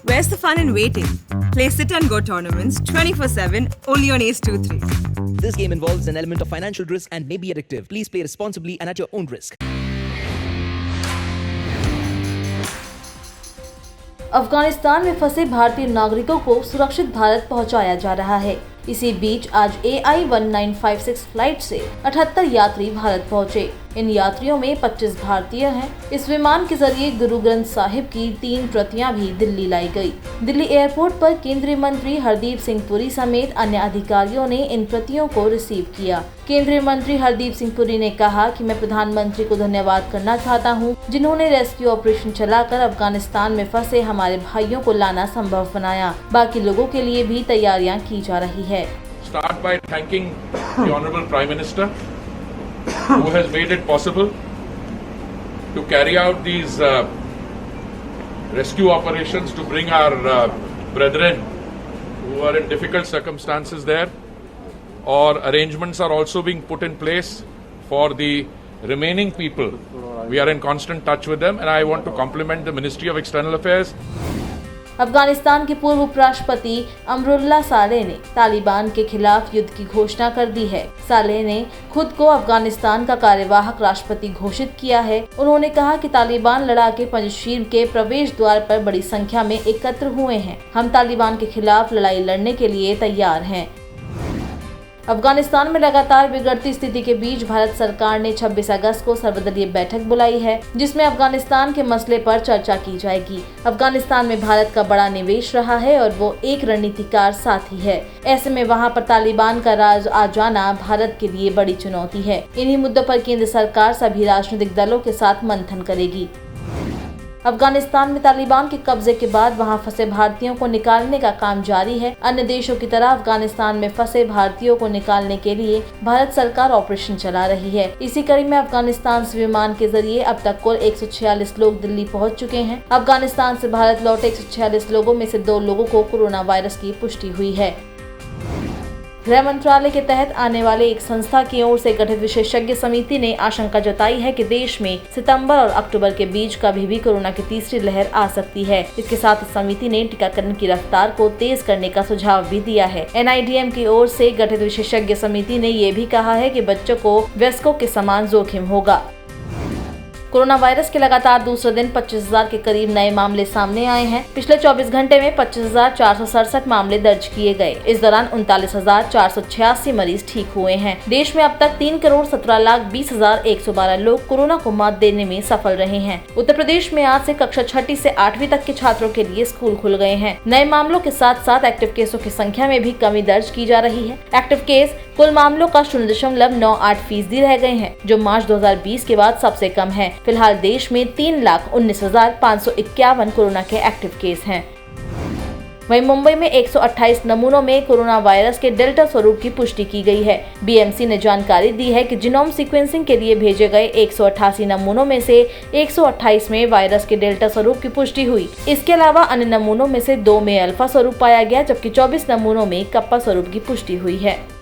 Where's the fun in waiting? Play Sit and Go tournaments 24/7 only on Ace 2-3. This game involves an element of financial risk and may be addictive. Please play responsibly and at your own risk. Afghanistan में फंसे भारतीय नागरिकों को सुरक्षित भारत पहुंचाया जा रहा है। इसी बीच आज AI-1956 फ्लाइट से 78 यात्री भारत पहुंचे। इन यात्रियों में 25 भारतीय हैं। इस विमान के जरिए गुरु ग्रंथ साहिब की 3 प्रतियां भी दिल्ली लाई गई। दिल्ली एयरपोर्ट पर केंद्रीय मंत्री हरदीप सिंह पुरी समेत अन्य अधिकारियों ने इन प्रतियों को रिसीव किया। केंद्रीय मंत्री हरदीप सिंह पुरी ने कहा कि मैं प्रधानमंत्री को धन्यवाद करना चाहता हूं, जिन्होंने रेस्क्यू ऑपरेशन चलाकर अफगानिस्तान में फंसे हमारे भाइयों को लाना संभव बनाया। बाकी लोगों के लिए भी तैयारियां की जा रही है। Start by thanking the Honorable Prime Minister who has made it possible to carry out these rescue operations to bring our brethren who are in difficult circumstances there. Or arrangements are also being put in place for the remaining people. We are in constant touch with them and I want to compliment the Ministry of External Affairs. Afghanistan के पूर्व उपराष्ट्रपति अमरुल्लाह सालेह ने तालिबान के खिलाफ युद्ध की घोषणा कर दी है। सालेह ने खुद को अफगानिस्तान का कार्यवाहक राष्ट्रपति घोषित किया है। उन्होंने कहा कि तालिबान लड़ाके पंजशीर के प्रवेश द्वार पर बड़ी संख्या में एकत्र हुए हैं। हम तालिबान के खिलाफ लड़ाई लड़ने के लिए तैयार हैं। अफगानिस्तान में लगातार बिगड़ती स्थिति के बीच भारत सरकार ने 26 अगस्त को सर्वदलीय बैठक बुलाई है, जिसमें अफगानिस्तान के मसले पर चर्चा की जाएगी। अफगानिस्तान में भारत का बड़ा निवेश रहा है और वो एक रणनीतिकार साथी है। ऐसे में वहां पर तालिबान का राज आ जाना भारत के लिए बड़ी चुनौती है। इन्हीं मुद्दों पर केंद्र सरकार सभी राजनीतिक दलों के साथ मंथन करेगी। अफगानिस्तान में तालिबान के कब्जे के बाद वहां फंसे भारतीयों को निकालने का काम जारी है। अन्य देशों की तरह अफगानिस्तान में फंसे भारतीयों को निकालने के लिए भारत सरकार ऑपरेशन चला रही है। इसी कड़ी में अफगानिस्तान से विमान के जरिए अब तक कुल 146 लोग दिल्ली पहुंच चुके हैं। अफगानिस्तान से भारत लौटे 146 लोगों में से 2 लोगों को कोरोना वायरस की पुष्टि हुई है। गृह मंत्रालय के तहत आने वाले एक संस्था की ओर से गठित विशेषज्ञ समिति ने आशंका जताई है कि देश में सितंबर और अक्टूबर के बीच कभी भी कोरोना की तीसरी लहर आ सकती है। इसके साथ इस समिति ने टीकाकरण की रफ्तार को तेज करने का सुझाव भी दिया है। NIDM की ओर से गठित विशेषज्ञ समिति ने ये भी कहा है कि बच्चों को वयस्कों के समान जोखिम होगा। कोरोना वायरस के लगातार दूसरे दिन 25,000 के करीब नए मामले सामने आए हैं। पिछले 24 घंटे में 25,467 मामले दर्ज किए गए। इस दौरान 39,486 मरीज ठीक हुए हैं। देश में अब तक 3,17,20,112 लोग कोरोना को मात देने में सफल रहे हैं। उत्तर प्रदेश में आज से कक्षा 6ठी से 8वीं तक के छात्रों के लिए स्कूल खुल गए हैं। नए मामलों के साथ साथ एक्टिव केसों की संख्या में भी कमी दर्ज की जा रही है। एक्टिव केस कुल मामलों का 0.98% रह गए हैं, जो मार्च 2020 के बाद सबसे कम है। फिलहाल देश में 3,19,551 कोरोना के एक्टिव केस हैं। वहीं मुंबई में 128 नमूनों में कोरोना वायरस के डेल्टा स्वरूप की पुष्टि की गई है। BMC ने जानकारी दी है कि जीनोम सीक्वेंसिंग के लिए भेजे गए 188 नमूनों में से 128 में वायरस के डेल्टा स्वरूप की पुष्टि हुई। इसके अलावा अन्य नमूनों में से 2 में अल्फा स्वरूप पाया गया, जबकि 24 नमूनों में कप्पा स्वरूप की पुष्टि हुई है।